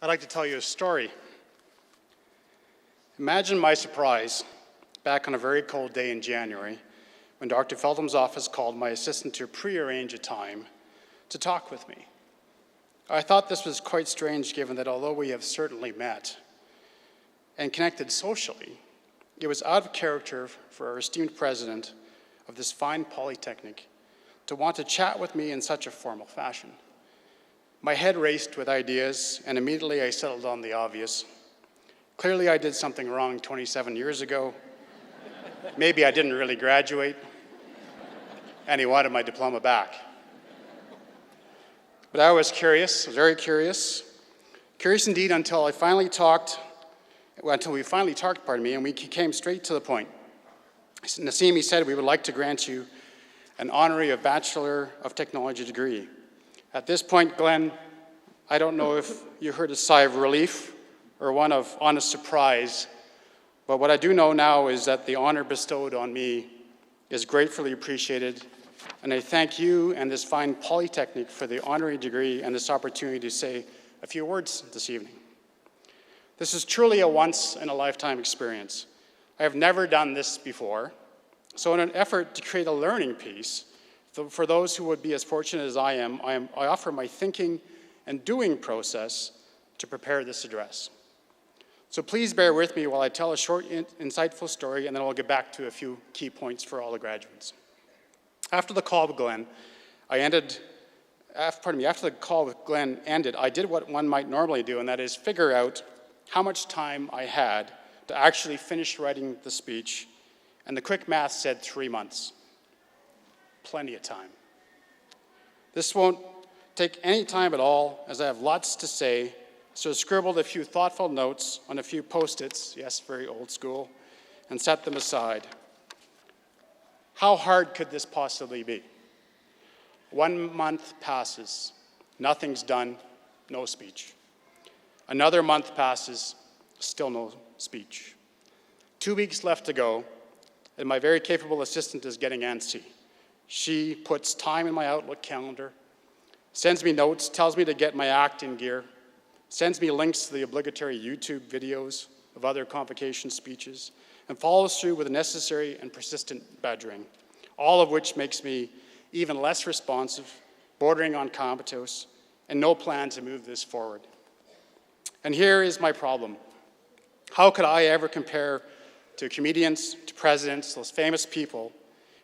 I'd like to tell you a story. Imagine my surprise back on a very cold day in January when Dr. Feltham's office called my assistant to prearrange a time to talk with me. I thought this was quite strange given that although we have certainly met and connected socially, it was out of character for our esteemed president of this fine polytechnic to want to chat with me in such a formal fashion. My head raced with ideas, and immediately I settled on the obvious. Clearly I did something wrong 27 years ago. Maybe I didn't really graduate, and he wanted my diploma back. But I was curious, very curious. Curious indeed until we finally talked, and we came straight to the point. Naseem, he said, we would like to grant you an honorary of Bachelor of Technology degree. At this point, Glenn, I don't know if you heard a sigh of relief or one of honest surprise, but what I do know now is that the honor bestowed on me is gratefully appreciated, and I thank you and this fine polytechnic for the honorary degree and this opportunity to say a few words this evening. This is truly a once-in-a-lifetime experience. I have never done this before, so in an effort to create a learning piece for those who would be as fortunate as I am, I offer my thinking and doing process to prepare this address. So please bear with me while I tell a short, insightful story, and then I'll get back to a few key points for all the graduates. After the call with Glenn ended, I did what one might normally do, and that is figure out how much time I had to actually finish writing the speech, and the quick math said 3 months. Plenty of time. This won't take any time at all, as I have lots to say, so I scribbled a few thoughtful notes on a few Post-its, yes, very old school, and set them aside. How hard could this possibly be? 1 month passes, nothing's done, no speech. Another month passes, still no speech. 2 weeks left to go, and my very capable assistant is getting antsy. She puts time in my Outlook calendar, sends me notes, tells me to get my act in gear, sends me links to the obligatory YouTube videos of other Convocation speeches, and follows through with the necessary and persistent badgering, all of which makes me even less responsive, bordering on comatose, and no plan to move this forward. And here is my problem. How could I ever compare to comedians, to presidents, those famous people,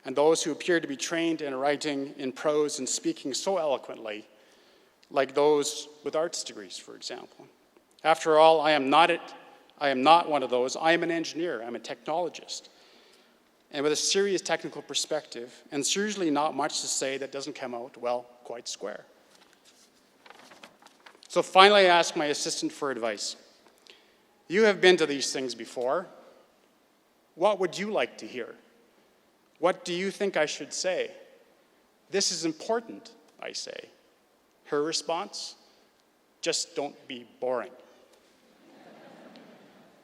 and those who appear to be trained in writing in prose and speaking so eloquently, like those with arts degrees, for example? After all, I am not one of those. I am an engineer, I'm a technologist, and with a serious technical perspective, and there's usually not much to say that doesn't come out, well, quite square. So finally, I asked my assistant for advice. You have been to these things before. What would you like to hear? What do you think I should say? This is important, I say. Her response? Just don't be boring.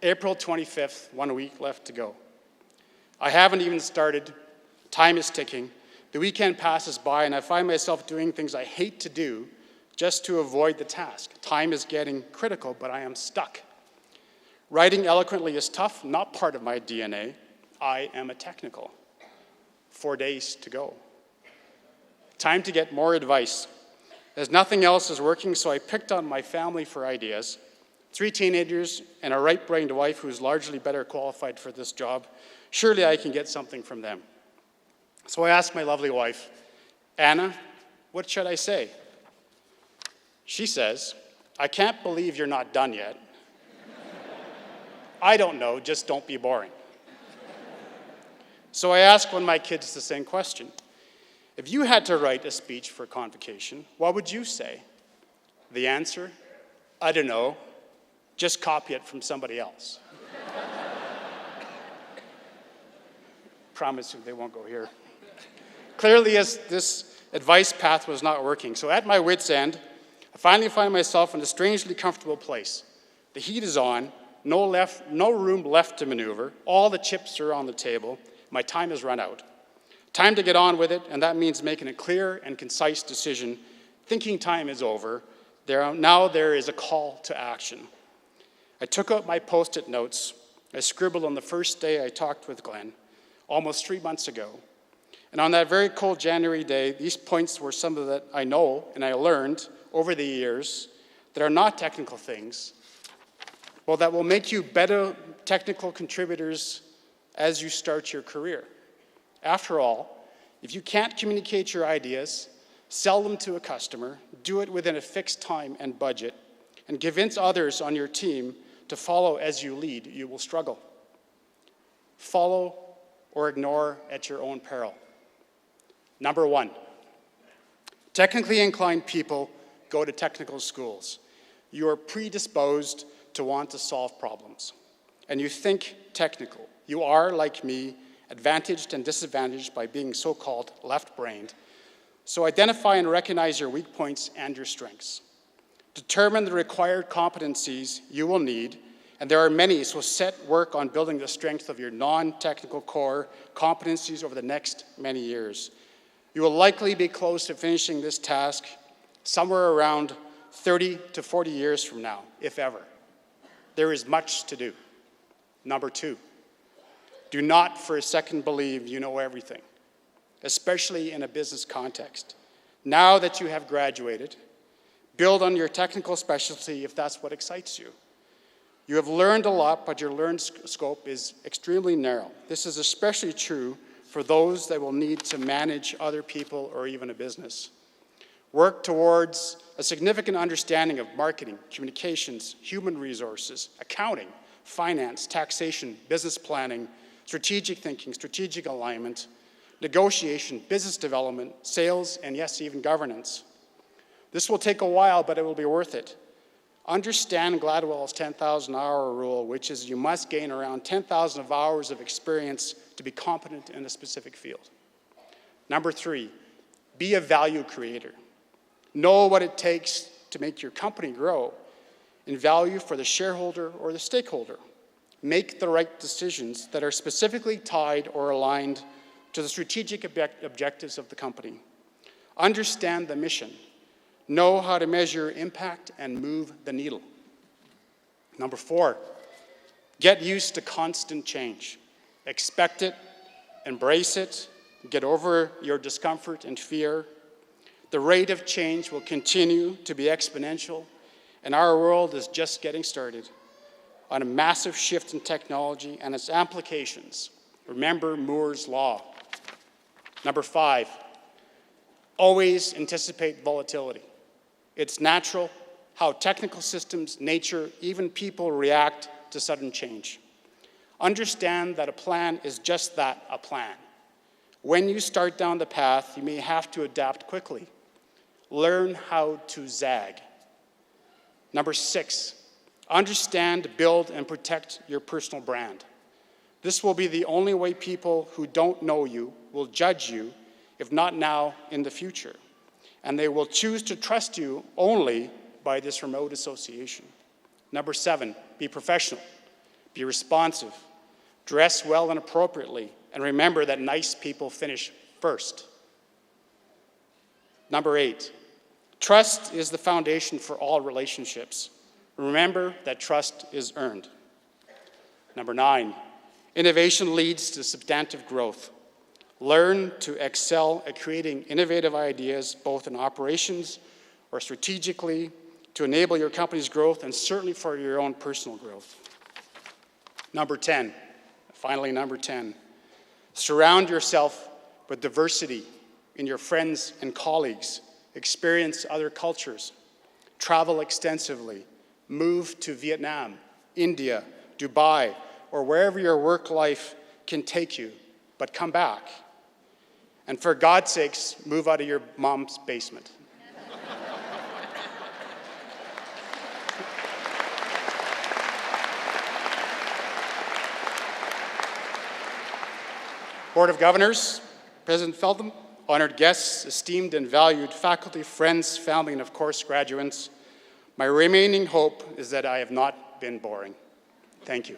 April 25th, 1 week left to go. I haven't even started. Time is ticking. The weekend passes by, and I find myself doing things I hate to do just to avoid the task. Time is getting critical, but I am stuck. Writing eloquently is tough, not part of my DNA. I am a technical. 4 days to go. Time to get more advice. As nothing else is working, so I picked on my family for ideas. 3 teenagers and a right-brained wife who's largely better qualified for this job. Surely I can get something from them. So I asked my lovely wife, Anna, what should I say? She says, I can't believe you're not done yet. I don't know, just don't be boring. So I asked one of my kids the same question. If you had to write a speech for Convocation, what would you say? The answer? I don't know, just copy it from somebody else. Promise you they won't go here. Clearly, this advice path was not working, so at my wit's end, I finally find myself in a strangely comfortable place. The heat is on, no room left to maneuver, all the chips are on the table, my time has run out. Time to get on with it, and that means making a clear and concise decision. Thinking time is over. Now there is a call to action. I took out my Post-it notes. I scribbled on the first day I talked with Glenn, almost 3 months ago. And on that very cold January day, these points were some of that I know and I learned over the years that are not technical things, well, that will make you better technical contributors as you start your career. After all, if you can't communicate your ideas, sell them to a customer, do it within a fixed time and budget, and convince others on your team to follow as you lead, you will struggle. Follow or ignore at your own peril. Number one, technically inclined people go to technical schools. You are predisposed to want to solve problems, and you think technical. You are, like me, advantaged and disadvantaged by being so-called left-brained. So identify and recognize your weak points and your strengths. Determine the required competencies you will need, and there are many, so set work on building the strength of your non-technical core competencies over the next many years. You will likely be close to finishing this task somewhere around 30 to 40 years from now, if ever. There is much to do. Number two, do not for a second believe you know everything, especially in a business context. Now that you have graduated, build on your technical specialty if that's what excites you. You have learned a lot, but your learned scope is extremely narrow. This is especially true for those that will need to manage other people or even a business. Work towards a significant understanding of marketing, communications, human resources, accounting, finance, taxation, business planning, strategic thinking, strategic alignment, negotiation, business development, sales, and yes, even governance. This will take a while, but it will be worth it. Understand Gladwell's 10,000-hour rule, which is you must gain around 10,000 hours of experience to be competent in a specific field. Number three, be a value creator. Know what it takes to make your company grow in value for the shareholder or the stakeholder. Make the right decisions that are specifically tied or aligned to the strategic objectives of the company. Understand the mission. Know how to measure impact and move the needle. Number four, get used to constant change. Expect it, embrace it, get over your discomfort and fear. The rate of change will continue to be exponential, and our world is just getting started on a massive shift in technology and its applications. Remember Moore's Law. Number five, always anticipate volatility. It's natural how technical systems, nature, even people react to sudden change. Understand that a plan is just that, a plan. When you start down the path, you may have to adapt quickly. Learn how to zag. Number six, understand, build, and protect your personal brand. This will be the only way people who don't know you will judge you, if not now, in the future. And they will choose to trust you only by this remote association. Number seven, be professional, be responsive, dress well and appropriately, and remember that nice people finish first. Number eight, trust is the foundation for all relationships. Remember that trust is earned. Number nine, innovation leads to substantive growth. Learn to excel at creating innovative ideas, both in operations or strategically, to enable your company's growth and certainly for your own personal growth. Number 10, finally number 10, surround yourself with diversity in your friends and colleagues. Experience other cultures. Travel extensively. Move to Vietnam, India, Dubai, or wherever your work life can take you, but come back. And for God's sakes, move out of your mom's basement. Board of Governors, President Feltham, honored guests, esteemed and valued faculty, friends, family, and of course, graduates, my remaining hope is that I have not been boring. Thank you.